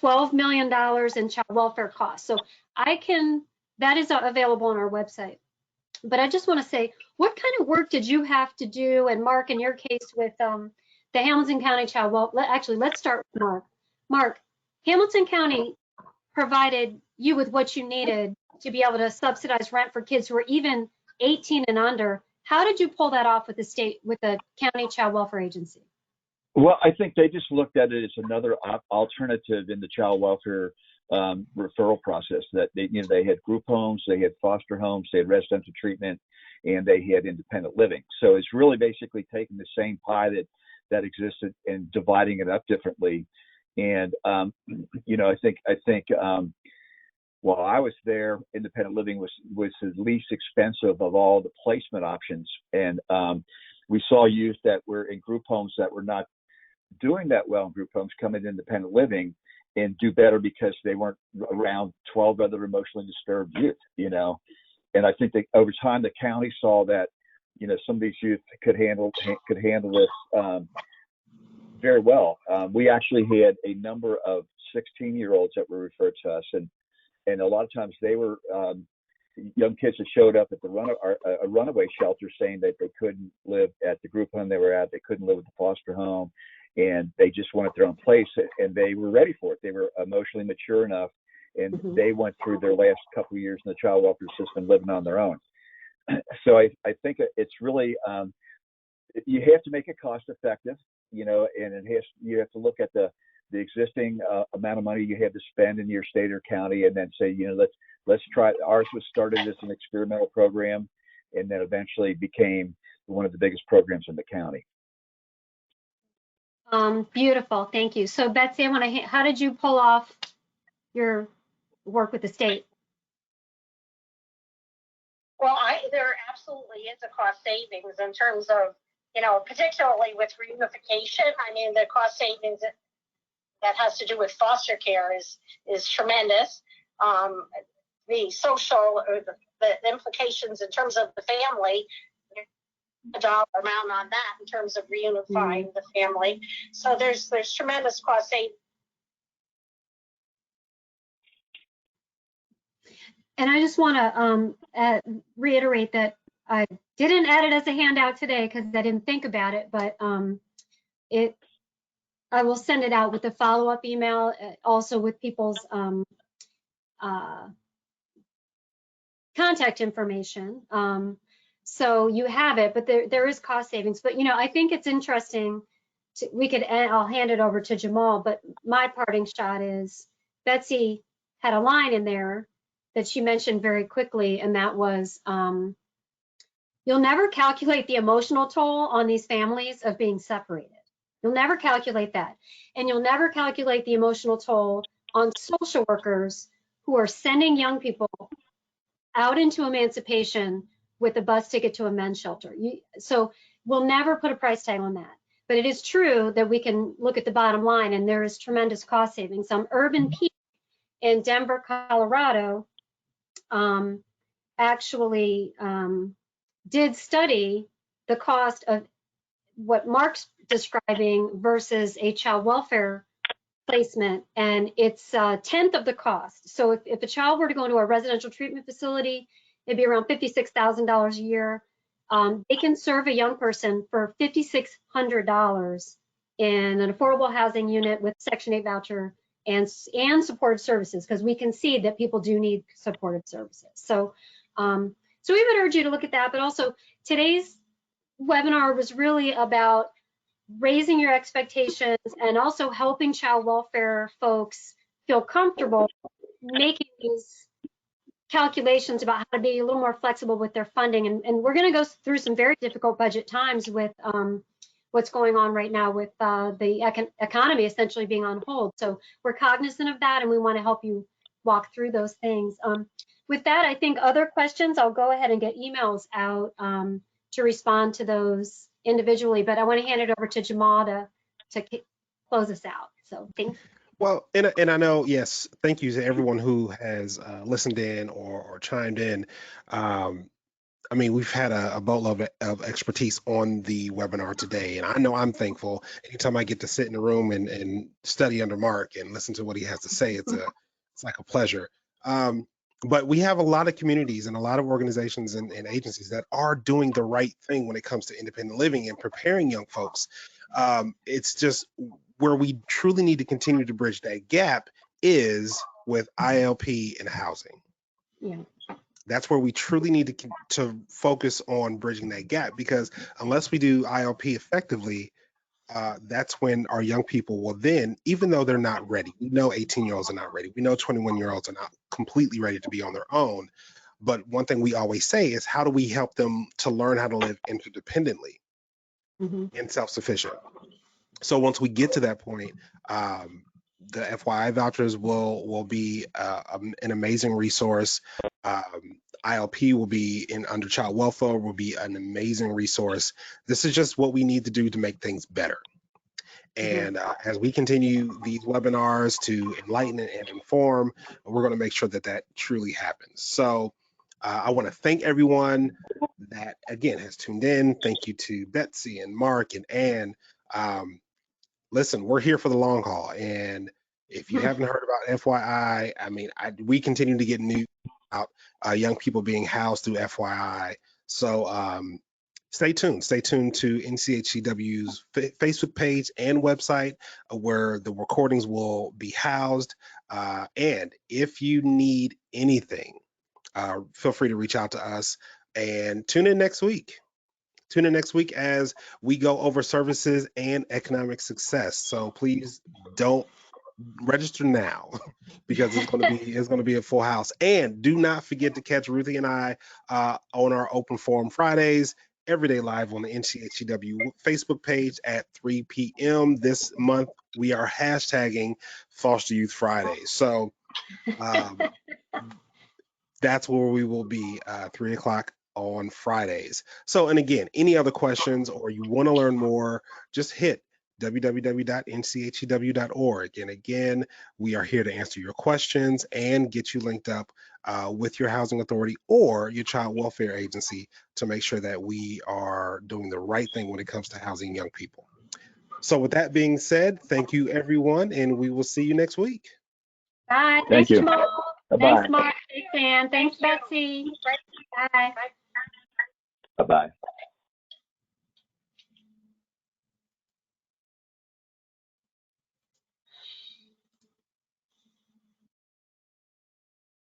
$12 million in child welfare costs. So that is available on our website. But I just want to say, what kind of work did you have to do, and Mark, in your case with the Hamilton County child welfare? Actually, let's start with Mark. Mark, Hamilton County provided you with what you needed to be able to subsidize rent for kids who are even 18 and under. How did you pull that off with the county child welfare agency? Well, I think they just looked at it as another alternative in the child welfare referral process. That they had group homes, they had foster homes, they had residential treatment, and they had independent living. So it's really basically taking the same pie that existed and dividing it up differently. And I think while I was there, independent living was the least expensive of all the placement options. And we saw youth that were in group homes that were not doing that well in group homes come in independent living and do better because they weren't around 12 other emotionally disturbed youth, And I think that over time the county saw that, some of these youth could handle this very well. We actually had a number of 16-year-olds that were referred to us, and a lot of times they were young kids that showed up at a runaway shelter saying that they couldn't live at the group home they were at, they couldn't live at the foster home, and they just wanted their own place, and they were ready for it. They were emotionally mature enough, and they went through their last couple of years in the child welfare system living on their own. So I think it's really, you have to make it cost effective, and you have to look at the existing amount of money you have to spend in your state or county, and then say, let's try. Ours was started as an experimental program, and then eventually became one of the biggest programs in the county. Beautiful, thank you. So Betsy, how did you pull off your work with the state? Well, there absolutely is a cost savings in terms of, particularly with reunification. I mean, the cost savings that has to do with foster care is tremendous. The social or the implications in terms of the family, a dollar amount on that in terms of reunifying the family. So there's tremendous cost savings. And I just want to reiterate that I didn't add it as a handout today because I didn't think about it, but I will send it out with a follow-up email, also with people's contact information. So you have it, but there is cost savings. But I think it's interesting. I'll hand it over to Jamal, but my parting shot is Betsy had a line in there that she mentioned very quickly, and that was, you'll never calculate the emotional toll on these families of being separated. You'll never calculate that. And you'll never calculate the emotional toll on social workers who are sending young people out into emancipation with a bus ticket to a men's shelter. So we'll never put a price tag on that. But it is true that we can look at the bottom line, and there is tremendous cost savings. Urban Peak in Denver, Colorado, actually did study the cost of what Mark's describing versus a child welfare placement, and it's a tenth of the cost. So if a child were to go into a residential treatment facility, it'd be around $5,600 a year. They can serve a young person for $5,600 in an affordable housing unit with Section 8 voucher and supportive services, because we can see that people do need supportive services. So we would urge you to look at that, but also today's webinar was really about raising your expectations and also helping child welfare folks feel comfortable making these calculations about how to be a little more flexible with their funding. And we're going to go through some very difficult budget times with what's going on right now with the economy essentially being on hold. So we're cognizant of that, and we want to help you walk through those things. With that, I think other questions, I'll go ahead and get emails out to respond to those individually, but I want to hand it over to Jamal to close us out. So thanks. Well, and I know, yes, thank you to everyone who has listened in or chimed in. I mean, we've had a boatload of expertise on the webinar today, and I know I'm thankful. Anytime I get to sit in a room and study under Mark and listen to what he has to say, it's like a pleasure. But we have a lot of communities and a lot of organizations and agencies that are doing the right thing when it comes to independent living and preparing young folks. It's just where we truly need to continue to bridge that gap is with ILP and housing. Yeah. That's where we truly need to focus on bridging that gap, because unless we do ILP effectively, that's when our young people will then, even though they're not ready, we know 18-year-olds are not ready, we know 21-year-olds are not completely ready to be on their own. But one thing we always say is, how do we help them to learn how to live interdependently and self-sufficient? So once we get to that point, the FYI vouchers will be an amazing resource. ILP will be under child welfare, will be an amazing resource. This is just what we need to do to make things better. And as we continue these webinars to enlighten and inform, we're going to make sure that that truly happens. So I want to thank everyone that, again, has tuned in. Thank you to Betsy and Mark and Ann. Listen, we're here for the long haul, and If you haven't heard about FYI, I mean, we continue to get news about young people being housed through FYI. So stay tuned. Stay tuned to NCHCW's Facebook page and website where the recordings will be housed. And if you need anything, feel free to reach out to us and tune in next week. Tune in next week as we go over services and economic success. So please don't register now because it's going to be a full house. And do not forget to catch Ruthie and I on our open forum Fridays, every day live on the NCHCW Facebook page at 3 p.m. This month we are hashtagging Foster Youth Fridays. So that's where we will be 3 o'clock on Fridays. So, and again, any other questions or you want to learn more, just hit www.nchcw.org. And again, we are here to answer your questions and get you linked up with your housing authority or your child welfare agency to make sure that we are doing the right thing when it comes to housing young people. So with that being said, thank you everyone, and we will see you next week. Bye. Thank Thanks, you. Jamal. Bye-bye. Thanks, Mark. Thanks, Ann. Thanks, Betsy. Bye. Bye-bye.